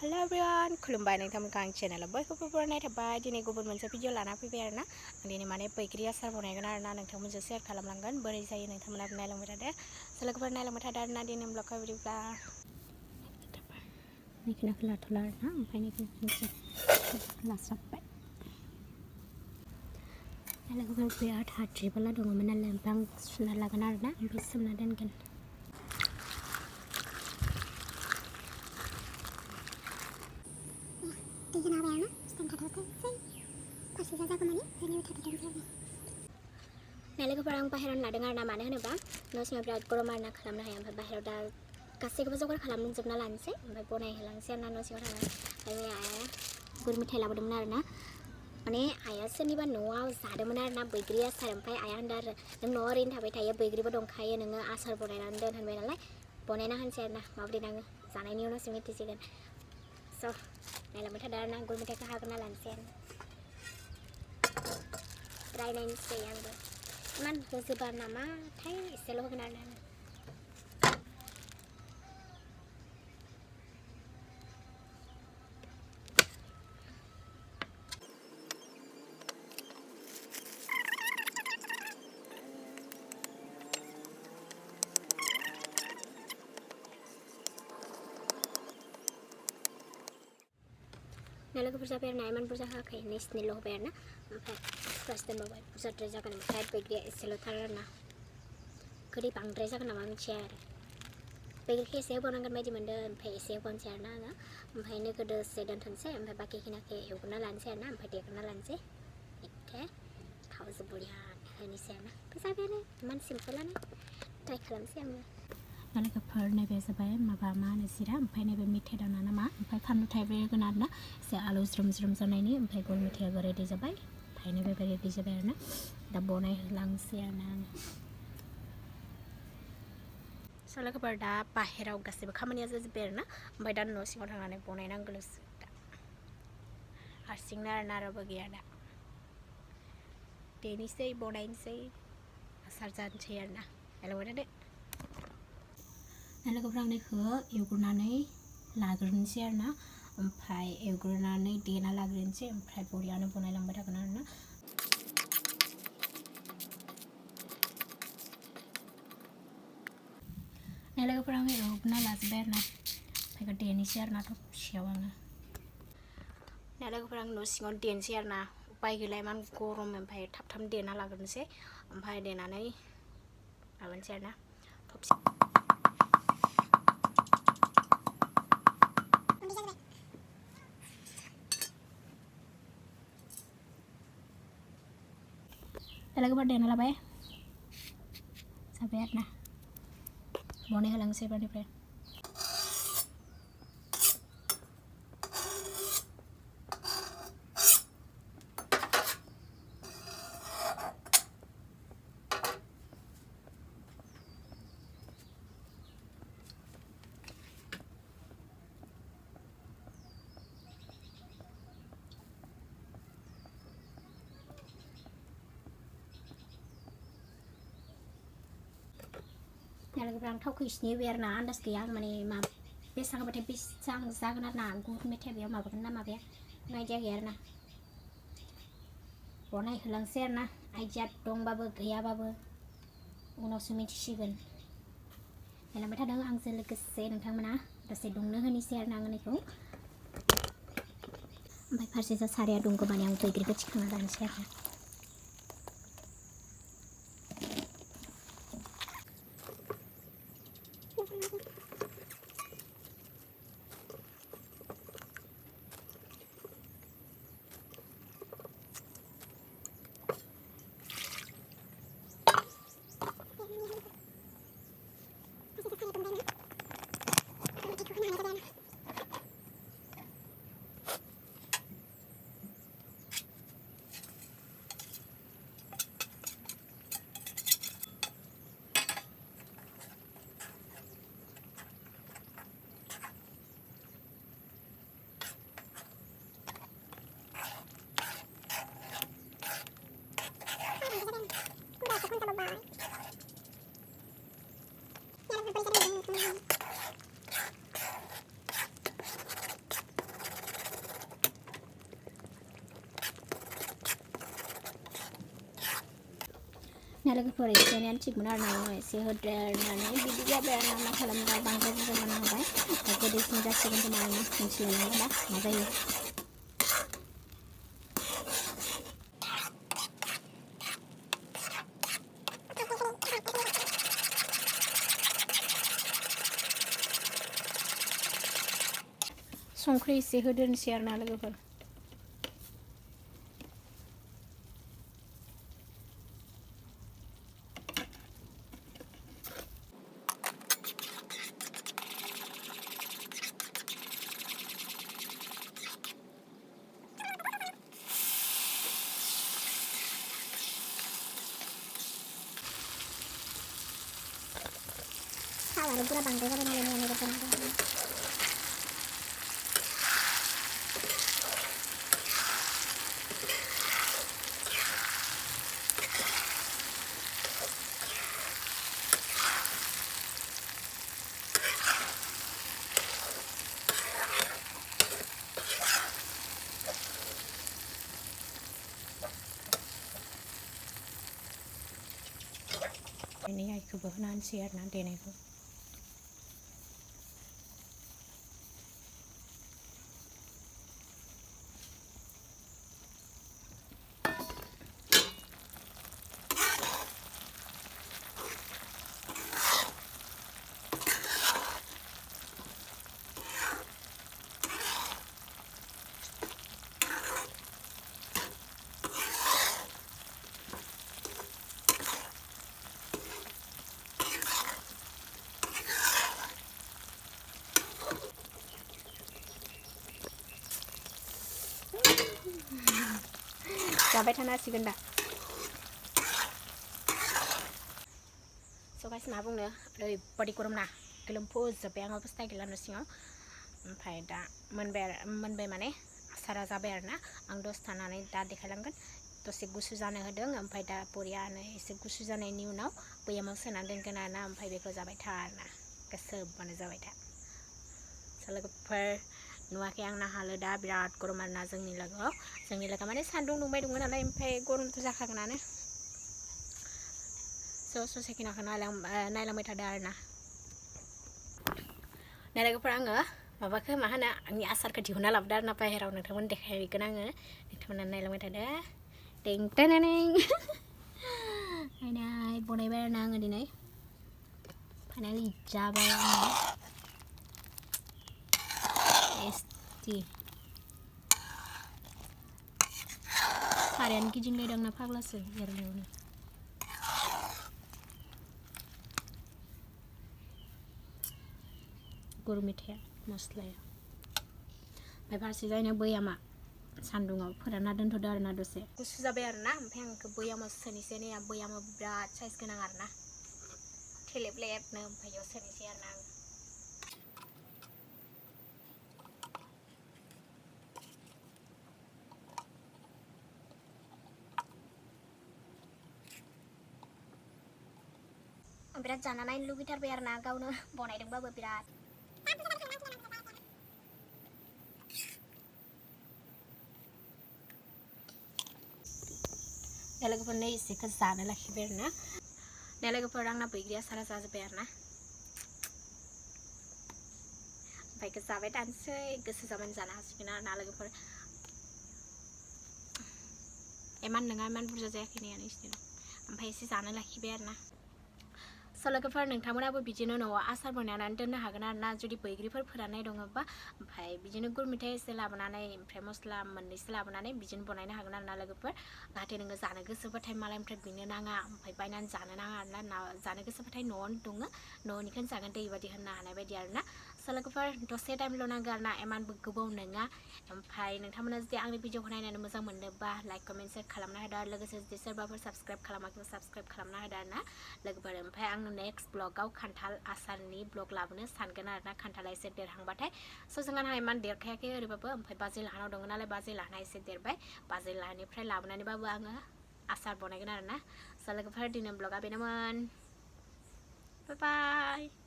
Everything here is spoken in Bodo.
Hello everyone, खुलुमबाय नोंथांमोनखौ आं चेनेलाव बयखौबो बरायनाय थाबाय। दिनै गुबुन मोनसे भिडिअ लाना फैबाय आरोना। आं दिनै माने बैग्रि आसार बनायगोन आरोना, नोंथांमोनजों शेयार खालामलांगोन बोरै जायो नोंथांमोना नायलांबाय थादो। लोगोफोर नायलांबाय थादो आरोना दिनै ब्लगखौ बिदिब्ला निखिनाखौ लाथ'ला आरोना, ओमफ्राय निखिनाखौ लास्राबबाय। लोगोफोर बिराद हाद्रिबोला दङमोन नालाय, ओमफ्राय आं सुना लागोन आरोना, ओमफ्राय सोमना दोनगोन। लोगोफोर आं बाहेरायाव लादों आरोना, मानो होनोबा न' सिङाव बिराद गरम आरोना, खालामनो हाया। ओमफ्राय बाहेरायाव दा गासैखौबो जगार खालामजोबना लानोसै, ओमफ्राय बनायहोलांसै आरोना न' सिङाव थांनानै। ओमफ्राय आइया गुर मेथाइ लाबोदोंमोन आरोना, माने आइया सोरनिबा न'आव जादोंमोन आरोना बैग्रि आसार। ओमफ्राय आइया होनदों आरो नों न'आव ओरैनो थाबाय थायो, बैग्रिबो दंखायो, नोङो आसार बनायनानै दोन होनबाय नालाय, बनायना होनोसै आरोना माबोरै नाङो, जानायनि उनावसो मिथिसिगोन। स' नायलांबाय थादो आरोना, गुर मेथाइखौ हागोना लानोसै आरो ट्राइ नायनोसै आंबो इमान होजोबा नामाथाय, एसेल' होगोन आरोना आङो। लोगोफोर जाबाय आरोना, इमान बुरजा होआखै, नैसिनिल' होबाय आरोना, ओमफ्राय प्लास दोनबावबाय। बुरजाद्राय जागोन, ओमफ्राय बैग्रिया एसेल'थार आरोना, गोदै बांद्राय जागोन नामा मिथिया आरो। बैग्रिखौ एसे होबावनांगोन बायदि मोनदों, ओमफ्राय एसे होबावनोसै आरोना आङो, ओमफ्राय नोगो दसे दोनथ'नोसै, ओमफ्राय बाखिखिनिखौ एवग्रोना लानोसै आरोना, ओमफ्राय देग्रोना लानोसै। एखे थावजों बरिया होनोसै आरोना, जाबायानो इमान सिम्पोलानो, ट्राइ खालामसै आङो। लोगोफोर नैबे जाबाय माबा मा होनो जिरा, ओमफ्राय नैबे मेथाइ दाना नामा, ओमफ्राय फानलु थाइब्रै होगोन आरोना, एसे आलु ज्रोम ज्रोम जानायनि। ओमफ्राय गुर मेथाइयाबो रेडि जाबाय, ओमफ्राय नैबेबो रेडि जाबाय आरोना, दा बनायहोलांसै आरोना आङो। स' लोगोफोर दा बाहेराव गासैबो खामानिया जाजोब्बाय आरोना, ओमफ्राय दा न' सिङाव थांनानै बनायनांगौल'सो दा, हारसिंनो आरोना, रावबो गैया दा। देनोसै बनायनोसै आसार जानोसै आरोना, नायलांबाय थादो। लोगोफोर आं बेखौ एवग्रोनानै लाग्रोनोसै आरोना, ओमफ्राय एवग्रोनानै देना लाग्रोनोसै, ओमफ्राय बरियानो बनायलांबाय थागोन आरोना। लोगोफोर आं एवग्रोना लाजोब्बाय आरोना, ओमफ्राय देनोसै आरोना थबसियाव आङो। लोगोफोर आं न' सिङाव देनोसै आरोना, उपाय गैला इमान गरम, ओमफ्राय थाब थाब देना लाग्रोनोसै, ओमफ्राय देनानै माबानोसै आरोना थबसि। लोगोफोर देना लाबाय, जाबाय आरोना, बनायहोलांसै एबारनिफ्राय। लोगोफोर आं थावखौ इसिनि होबाय आरोना, आन्दाज गैया माने मा बेसेबां होबाथाय बेसेबां जागोन आरोना, गुर मेथाइ बेयाव माबागोन ना माबाया आइडिया गैया आरोना, बनायहोलांसै आरोना, आइडिया दंबाबो गैयाबाबो उनावसो मिथिसिगोन। नायलांबाय थादों आंजों लोगोसे नोंथांमोना, दसे दुंनो होनोसै आरोना आङो बेखौ, ओमफ्राय फारसेजा साराया दुंगौमानि आं बैग्रिखौ थिखांना लानोसै आरोना। लोगोफोर एसेयानो थिगमोन आरो ना एसे होदेरनानै बिदि जाबाय आरो ना मा खालामनो बांद्राय बुरजा जाना होबाय गोदैसिन जासिगोन खोमा आरो ना मिथिलाय नंला मा जायो संख्रि एसे होदेरनोसै आरो ना लोगोफोर थावानो पुरा बांद्राय जाबाय नालाय लोगोफोर ini आइखौबो होनानैसै आरो ना देनायखौ जाबाय थानो हासिगोन दा स' गाइस मा बुंनो ओरैबादि गरम ना गोलोमफुजोब्बाय आं अबस्था गैला न' सिङाव ओमफ्राय दा मोनबाय माने आसारा जाबाय आरो ना आं दसे थानानै दा देखायलांगोन दसे गुसु जानो होदों ओमफ्राय दा बरियानो एसे गुसु जानायनि उनाव बैयामाव सोनानै दोनगोन आरो ना ओमफ्राय बेखौ जाबाय था आरो ना गोसोबानो जाबाय था स' लोगोफोर नुवाखै आंना हालोदा बिराद गरम आरो ना जोंनि लोगोआव माने सान्दुं दुंबाय दंमोन नालाय ओमफ्राय गरमथ' जाखागोनानो स' ससेखिनिखौ नायलांबाय थादों आरो ना लोगोफोर आङो माबाखौ मा होनो आंनि आसारखौ दिहुनना लाबोदों आरो ना बाहेराव नोंथांमोन देखायगोन आङो नोंथांमोना नायलांबाय थादो टें टेनेनें नायनाय बनायबाय आरो ना आङो दिनै फाइनालि जाबाय आङो टेस्टि सारायानो गिदिंलायदों आंना फाग्लासो एरनायावनो गुर मेथाइया मस्लाया ओमफ्राय फारसेजायनो बैयामा सान्दुङाव फोरानना दोनथ'दो आरो ना दसे गुसु जाबाय आरो ना ओमफ्राय आं बेखौ बैयामाव सोनोसै नै बैयामाव बिराद साइज गोनां आरो ना थेलेबलेबनो ओमफ्राय बेयाव सोनोसै आरो ना आं बिराद जाना नायनो लुगैथारबाय आरो ना गावनो बनायदोंबाबो बिराद लोगोफोर नै एसेखौ जानो लाखिबाय आरो ना लोगोफोर आंना बैग्रि आसारा जाजोब्बाय आरो ना ओमफ्राय बेखौ जाबाय थानोसै गोसो जाबानो जानो हासिगोन आरो ना लोगोफोर इमान नङा इमान बुरजा जायाखै नै नोंसिनियाव ओमफ्राय एसे जानो लाखिबाय आरो ना स' लोगोफोर नोंथांमोनाबो बिदिनो न'आव आसार बनायनानै दोननो हागोन आरो ना जुदि बैग्रिफोर फोराननाय दङबा ओमफ्राय बिदिनो गुर मेथाइ एसे लाबोनानै ओमफ्राय मस्ला मोननैसो लाबोनानै बिदिनो बनायनो हागोन आरो ना लोगोफोर जाहाथे नोङो जानो गोसोबाथाय मालायनिफ्राय बिनो नाङा ओमफ्राय बायनानै जानो नाङा आरो ना जानो गोसोबाथाय न'आवनो दङ न'निखौनो जागोन दे बेबायदि होननो हानाय बायदि आरो ना स' लोगोफोर दसे टाइमल' नांगौ आरो ना इमानबो गोबाव नङा ओमफ्राय नोंथांमोना जुदि आंनि भिडिअखौ नायनानै मोजां मोनदोंबा लाइक कमेन्ट शेयार खालामना होदो आरो लोगोसे जुदि सोरबाफोर साबस्क्राइब खालामाखैबा साबस्क्राइब खालामना होदो आरो ना लोगोफोर ओमफ्राय आं नेक्स्ट ब्लगाव खान्थाल आसारनि ब्लग लाबोनो सानगोन आरो ना खान्थाला एसे देरहांबाथाय स' जोंहा इमान देरखायाखै ओरैबाबो ओमफ्राय बाजै लाहानाव दङ नालाय बाजै लाहाना एसे देरबाय बाजै लाहानिफ्राय लाबोनानैबाबो आङो आसार बनायगोन आरो ना स' लोगोफोर दिनै ब्लगा बेनोमोन बाय बाय